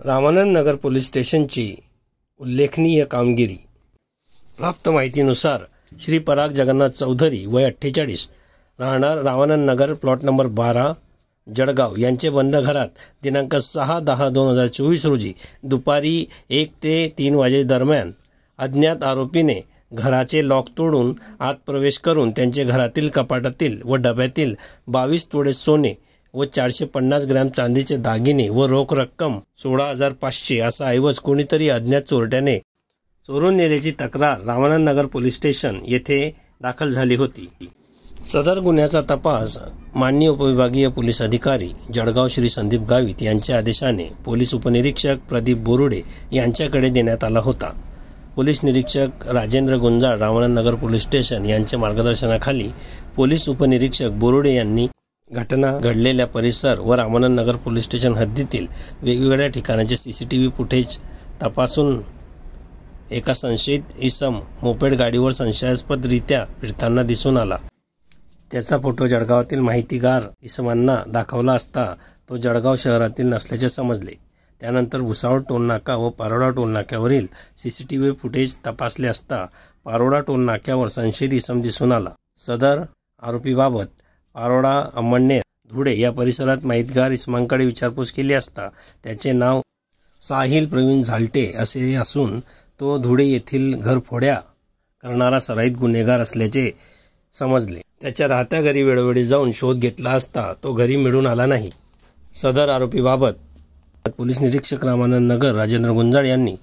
रामानंद नगर police स्टेशनची उल्लेखनीय कामगिरी। प्राप्त माहितीनुसार श्री पराग जगन्नाथ चौधरी वय 48 राहणार रामानंद नगर प्लॉट नंबर 12 जळगाव यांचे बंद घरात दिनांक 6/10/2024 रोजी दुपारी 1 ते 3 वाजे दरम्यान अज्ञात आरोपीने घराचे लॉक तोडून आत प्रवेश करून त्यांचे घरातील कपाटातील व डब्यातील 22 तोळे सोने व 450 ग्रॅम चांदीचे दागिने व रोख रक्कम 16,500 असा ऐवज कोणीतरी अज्ञात चोरट्याने चोरून नेल्याची तक्रार रामानंद नगर पोलीस स्टेशन येथे दाखल झाली होती। सदर गुन्ह्याचा तपास माननीय उपविभागीय पोलीस अधिकारी जळगाव श्री संदीप गावित यांच्या आदेशाने पोलीस उपनिरीक्षक प्रदीप बोरुडे यांच्याकडे देण्यात आला होता। पोलीस निरीक्षक राजेंद्र गुंजाळ रामानंद नगर पोलीस स्टेशन यांच्या मार्गदर्शनाखाली पोलीस उपनिरीक्षक बोरुडे यांनी घटना घडलेल्या परिसर व रामानंद नगर पोलीस स्टेशन हद्दीतील वेगवेगळ्या ठिकाणाचे CCTV फुटेज तपासून एका संशयित इसम मोपेड गाडीवर संशयास्पदरित्या फिरताना दिसून आला। त्याचा फोटो जळगावातील माहितीगार इसमांना दाखवला असता तो जळगाव शहरातील नसल्याचे समजले। त्यानंतर भुसावळ टोलनाका व पारोडा टोलनाक्यावरील CCTV फुटेज तपासले असता पारोडा टोलनाक्यावर संशयित इसम दिसून आला। सदर आरोपीबाबत पारोडा अंमळनेर धुळे या परिसरात माहितगार इसमांकडे विचारपूस केली असता त्याचे नाव साहिल प्रवीण झालटे असे असून तो धुळे येथील घरफोड्या करणारा सराईत गुन्हेगार असल्याचे समजले। त्याच्या राहत्या घरी वेळोवेळी जाऊन शोध घेतला असता तो घरी मिळून आला नाही। सदर आरोपीबाबत पोलीस निरीक्षक रामानंद नगर राजेंद्र गुंजाळ यांनी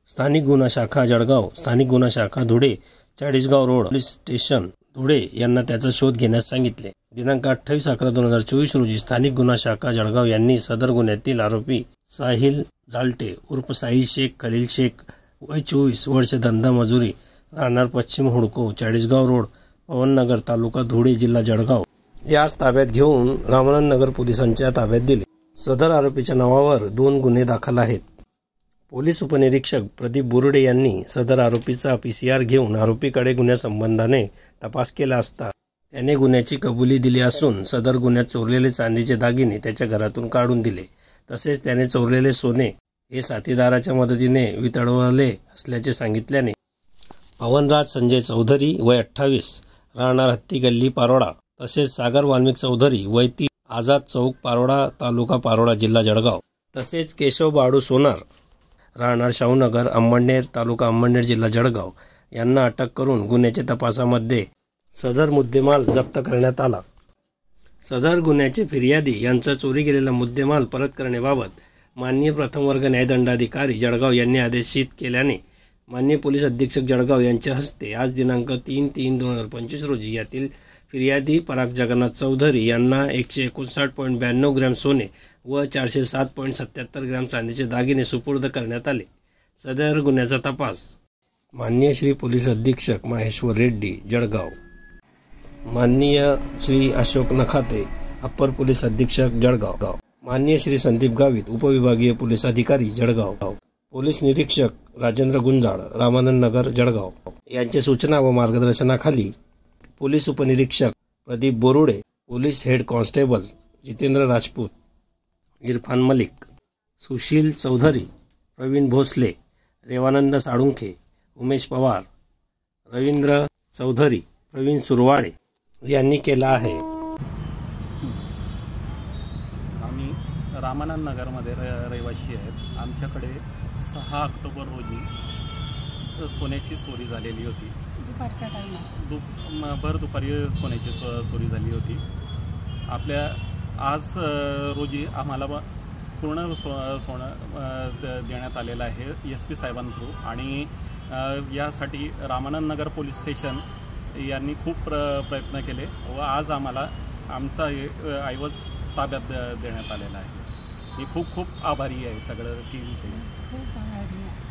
स्थानिक गुन्हा शाखा जळगाव, स्थानिक गुन्हा शाखा Dhule, Chalisgaon road police station Dhule यांना त्याचा शोध घेण्यास सांगितले। दिनांक 28/11/2024 रोजी स्थानिक गुन्हा शाखा जळगाव यांनी सदर गुन्ह्यातील आरोपी साहिल झालटे उर्फ साहिल शेख खलील शेख वय 24 वर्ष धंदा मजुरी राहणार पश्चिम हुडको, चाळीसगाव रोड, पवननगर, तालुका धुळे, जिल्हा जळगाव यास ताब्यात घेऊन रामानंद नगर पोलिसांच्या ताब्यात दिले। सदर आरोपीच्या नावावर 2 गुन्हे दाखल आहेत। पोलीस उपनिरीक्षक प्रदीप बोरुडे यांनी सदर आरोपीचा PCR घेऊन आरोपीकडे गुन्ह्यासंबंधाने तपास केला असता त्याने गुन्ह्याची कबुली दिली असून सदर गुन्ह्यात चोरलेले चांदीचे दागिने त्याच्या घरातून काढून दिले। तसेच त्याने चोरलेले सोने हे साथीदाराच्या मदतीने वितळवले असल्याचे सांगितल्याने पवनराज संजय चौधरी वय 28 राहणार हत्ती गल्ली पारोडा तसेच सागर वाल्मिक चौधरी वय 30 आझाद चौक पारोडा तालुका पारोडा जिल्हा जळगाव तसेच केशव बाळू सोनार राहणार शाहूनगर अंमळनेर तालुका अंमळनेर जिल्हा जळगाव यांना अटक करून गुन्ह्याच्या तपासामध्ये सदर मुद्देमाल जप्त करण्यात आला। सदर गुन्ह्याचे फिर्यादी यांचा चोरी गेलेला मुद्देमाल परत करण्याबाबत माननीय प्रथम वर्ग न्यायदंडाधिकारी जळगाव यांनी आदेशित केल्याने माननीय पोलीस अधीक्षक जळगाव यांच्या हस्ते आज दिनांक 3/3/2025 रोजी यातील फिर्यादी पराग जगन्नाथ चौधरी यांना 159.92 ग्रॅम सोने व 407.77 ग्रॅम चांदीचे दागिने सुपूर्द करण्यात आले। सदर गुन्ह्याचा तपास माननीय श्री पोलीस अधीक्षक माहेश्वर रेड्डी जळगाव, माननीय श्री अशोक नखाते अप्पर पोलीस अधीक्षक जळगाव, माननीय श्री संदीप गावित उपविभागीय पोलीस अधिकारी जळगाव, पोलीस निरीक्षक राजेंद्र गुंजाळ रामानंद नगर जळगाव यांच्या सूचना व मार्गदर्शनाखाली पोलीस उपनिरीक्षक Pradeep Borude, police head constable Jitendra Rajput, Irfan Malik, Sushil Chaudhari, Pravin Bhosale, Revanand Salunkhe, Umesh Pawar, Ravindra Chaudhari, Pravin Surwade यांनी केला आहे। आम्ही रामानंद नगरमध्ये रहिवासी आहेत। आमच्याकडे 6 ऑक्टोबर रोजी सोन्याची चोरी झालेली होती। दुपारच्या टाइमात भर दुपारी सोन्याची चोरी झाली होती। आपल्या आज रोजी आम्हाला पूर्ण सोनं देण्यात आलेलं आहे SP साहेबांथ्रू आणि यासाठी रामानंद नगर पोलीस स्टेशन यांनी खूप प्रयत्न केले व आज आम्हाला आमचा ऐवज ताब्यात देण्यात आलेला आहे। मी खूप आभारी आहे सगळं टीमचे। खूप आभारी आहे।